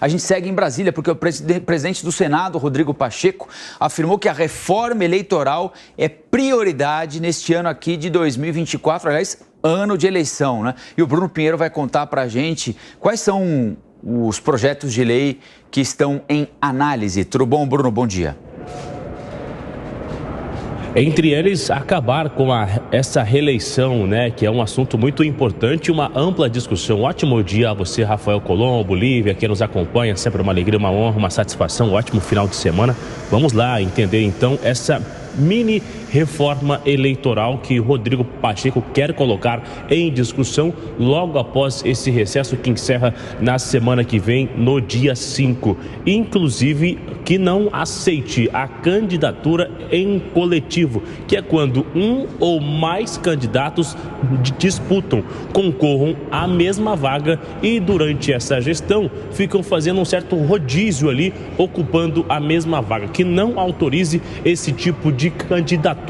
A gente segue em Brasília porque o presidente do Senado, Rodrigo Pacheco, afirmou que a reforma eleitoral é prioridade neste ano aqui de 2024, aliás, ano de eleição, né? E o Bruno Pinheiro vai contar para a gente quais são os projetos de lei que estão em análise. Tudo bom, Bruno? Bom dia. Entre eles, acabar com essa reeleição, né, que é um assunto muito importante, uma ampla discussão. Ótimo dia a você, Rafael Colombo, Lívia, que nos acompanha, sempre uma alegria, uma honra, uma satisfação, ótimo final de semana. Vamos lá entender então essa mini reforma eleitoral que Rodrigo Pacheco quer colocar em discussão logo após esse recesso que encerra na semana que vem, no dia 5. Inclusive, que não aceite a candidatura em coletivo, que é quando um ou mais candidatos disputam, concorram à mesma vaga e durante essa gestão ficam fazendo um certo rodízio ali, ocupando a mesma vaga, que não autorize esse tipo de candidatura.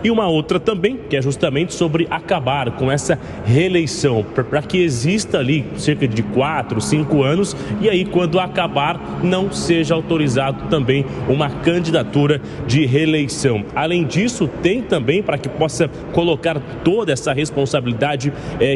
E uma outra também, que é justamente sobre acabar com essa reeleição, para que exista ali cerca de 4, 5 anos, e aí quando acabar não seja autorizado também uma candidatura de reeleição. Além disso, tem também, para que possa colocar toda essa responsabilidade,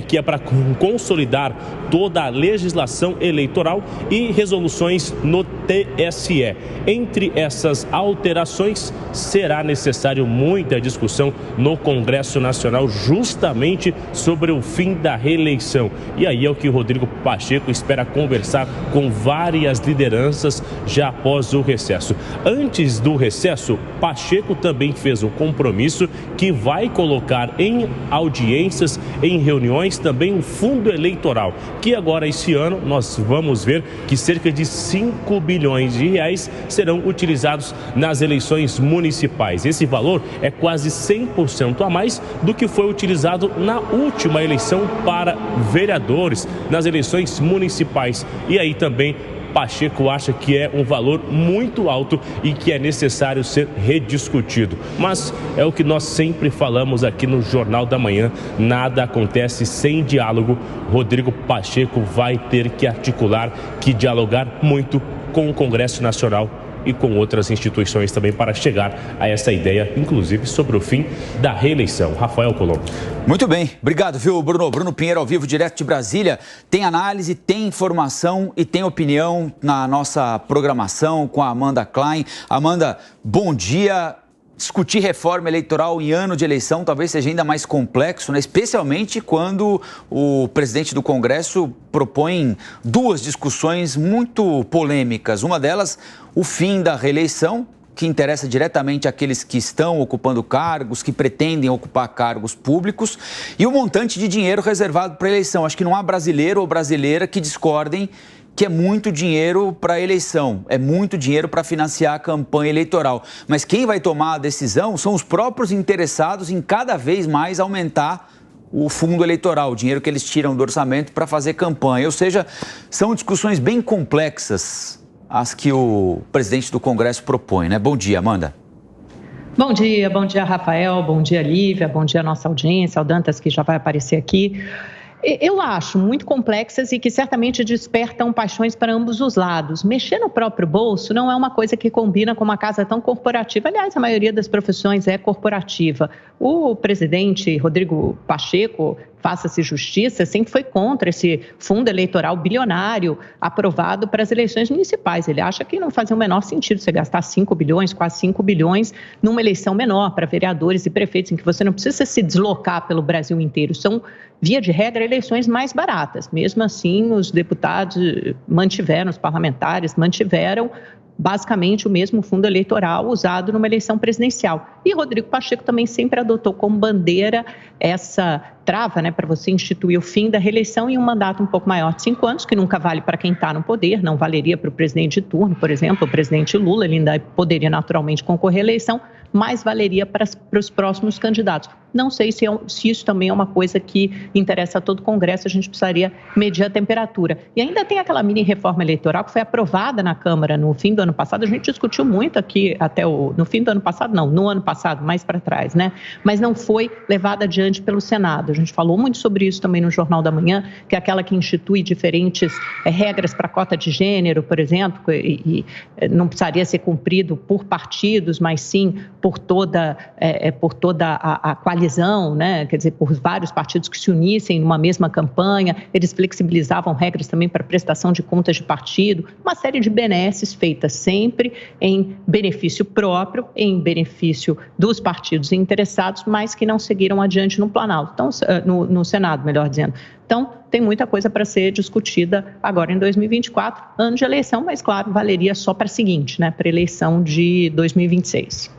que é para consolidar toda a legislação eleitoral e resoluções no TSE. Entre essas alterações, será necessário muita discussão no Congresso Nacional justamente sobre o fim da reeleição. E aí é o que o Rodrigo Pacheco espera conversar com várias lideranças já após o recesso. Antes do recesso, Pacheco também fez um compromisso que vai colocar em audiências, em reuniões, também um fundo eleitoral, que agora esse ano nós vamos ver que cerca de 5 bilhões de reais serão utilizados nas eleições municipais. Esse valor é quase 100% a mais do que foi utilizado na última eleição para vereadores, nas eleições municipais. E aí também Pacheco acha que é um valor muito alto e que é necessário ser rediscutido. Mas é o que nós sempre falamos aqui no Jornal da Manhã, nada acontece sem diálogo. Rodrigo Pacheco vai ter que articular, que dialogar muito com o Congresso Nacional e com outras instituições também para chegar a essa ideia, inclusive sobre o fim da reeleição. Rafael Colombo. Muito bem, obrigado, viu, Bruno? Bruno Pinheiro ao vivo, direto de Brasília. Tem análise, tem informação e tem opinião na nossa programação com a Amanda Klein. Amanda, bom dia. Discutir reforma eleitoral em ano de eleição talvez seja ainda mais complexo, né? Especialmente quando o presidente do Congresso propõe duas discussões muito polêmicas. Uma delas, o fim da reeleição, que interessa diretamente àqueles que estão ocupando cargos, que pretendem ocupar cargos públicos, e o montante de dinheiro reservado para a eleição. Acho que não há brasileiro ou brasileira que discordem que é muito dinheiro para a eleição, é muito dinheiro para financiar a campanha eleitoral. Mas quem vai tomar a decisão são os próprios interessados em cada vez mais aumentar o fundo eleitoral, o dinheiro que eles tiram do orçamento para fazer campanha. Ou seja, são discussões bem complexas as que o presidente do Congresso propõe, né? Bom dia, Amanda. Bom dia, Rafael, bom dia, Lívia, bom dia, nossa audiência, ao Dantas, que já vai aparecer aqui. Eu acho muito complexas e que certamente despertam paixões para ambos os lados. Mexer no próprio bolso não é uma coisa que combina com uma casa tão corporativa. Aliás, a maioria das profissões é corporativa. O presidente Rodrigo Pacheco, faça-se justiça, sempre foi contra esse fundo eleitoral bilionário aprovado para as eleições municipais. Ele acha que não fazia o menor sentido você gastar 5 bilhões, quase 5 bilhões, numa eleição menor para vereadores e prefeitos, em que você não precisa se deslocar pelo Brasil inteiro. São, via de regra, eleições mais baratas. Mesmo assim, os deputados mantiveram, os parlamentares mantiveram basicamente o mesmo fundo eleitoral usado numa eleição presidencial. E Rodrigo Pacheco também sempre adotou como bandeira essa trava, né, para você instituir o fim da reeleição em um mandato um pouco maior de 5 anos, que nunca vale para quem está no poder, não valeria para o presidente de turno, por exemplo, o presidente Lula, ele ainda poderia naturalmente concorrer à eleição, mas valeria para os próximos candidatos. Não sei se isso também é uma coisa que interessa a todo o Congresso, a gente precisaria medir a temperatura. E ainda tem aquela mini reforma eleitoral que foi aprovada na Câmara no fim do ano passado, a gente discutiu muito aqui no fim do ano passado, não, no ano passado, mais para trás, né? Mas não foi levada adiante pelo Senado. A gente falou muito sobre isso também no Jornal da Manhã, que é aquela que institui diferentes regras para a cota de gênero, por exemplo, e não precisaria ser cumprido por partidos, mas sim por toda a coalizão, né? Quer dizer, por vários partidos que se unissem numa mesma campanha. Eles flexibilizavam regras também para prestação de contas de partido, uma série de benesses feitas sempre em benefício próprio, em benefício dos partidos interessados, mas que não seguiram adiante no Planalto, então, no Senado, melhor dizendo. Então, tem muita coisa para ser discutida agora em 2024, ano de eleição, mas, claro, valeria só para a seguinte, né, para a eleição de 2026.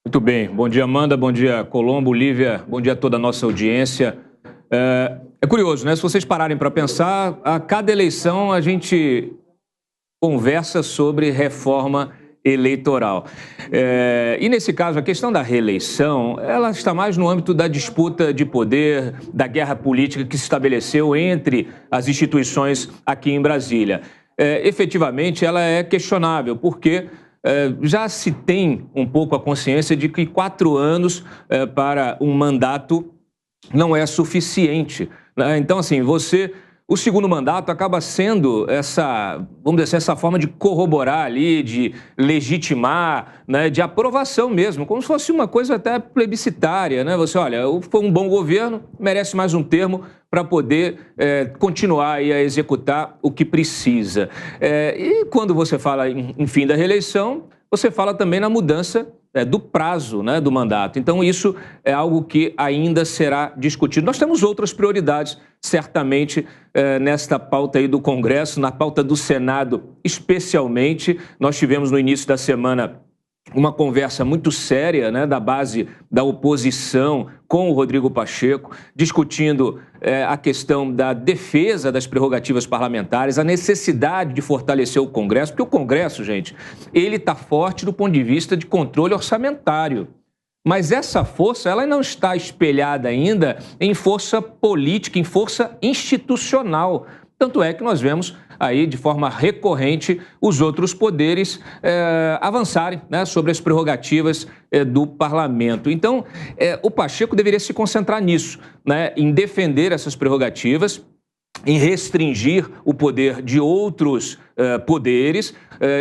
Muito bem. Bom dia, Amanda. Bom dia, Colombo, Lívia. Bom dia a toda a nossa audiência. É curioso, né? Se vocês pararem para pensar, a cada eleição a gente conversa sobre reforma eleitoral. E nesse caso, a questão da reeleição, ela está mais no âmbito da disputa de poder, da guerra política que se estabeleceu entre as instituições aqui em Brasília. Efetivamente, ela é questionável, porque já se tem um pouco a consciência de que 4 anos para um mandato não é suficiente, né? Então, assim, o segundo mandato acaba sendo vamos dizer assim, essa forma de corroborar ali, de legitimar, né, de aprovação mesmo, como se fosse uma coisa até plebiscitária, né? Olha, foi um bom governo, merece mais um termo para poder continuar aí a executar o que precisa. E quando você fala em fim da reeleição, você fala também na mudança do prazo, né, do mandato. Então, isso é algo que ainda será discutido. Nós temos outras prioridades, certamente, nesta pauta aí do Congresso, na pauta do Senado, especialmente. Nós tivemos no início da semana uma conversa muito séria, né, da base da oposição com o Rodrigo Pacheco, discutindo a questão da defesa das prerrogativas parlamentares, a necessidade de fortalecer o Congresso, porque o Congresso, gente, ele está forte do ponto de vista de controle orçamentário. Mas essa força, ela não está espelhada ainda em força política, em força institucional. Tanto é que nós vemos aí, de forma recorrente, os outros poderes avançarem, né, sobre as prerrogativas do parlamento. Então, o Pacheco deveria se concentrar nisso, né, em defender essas prerrogativas, em restringir o poder de outros poderes.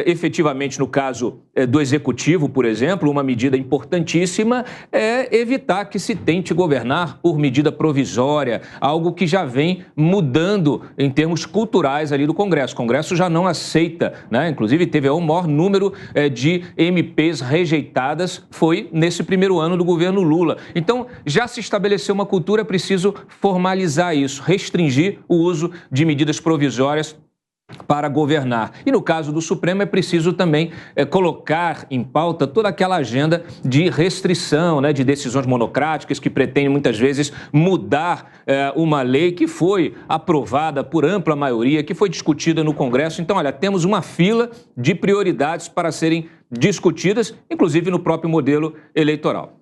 Efetivamente, no caso do Executivo, por exemplo, uma medida importantíssima é evitar que se tente governar por medida provisória, algo que já vem mudando em termos culturais ali do Congresso. O Congresso já não aceita, né? Inclusive, teve o maior número de MPs rejeitadas, foi nesse primeiro ano do governo Lula. Então, já se estabeleceu uma cultura, é preciso formalizar isso, restringir o uso de medidas provisórias para governar. E no caso do Supremo é preciso também colocar em pauta toda aquela agenda de restrição, né, de decisões monocráticas que pretendem muitas vezes mudar uma lei que foi aprovada por ampla maioria, que foi discutida no Congresso. Então, olha, temos uma fila de prioridades para serem discutidas, inclusive no próprio modelo eleitoral.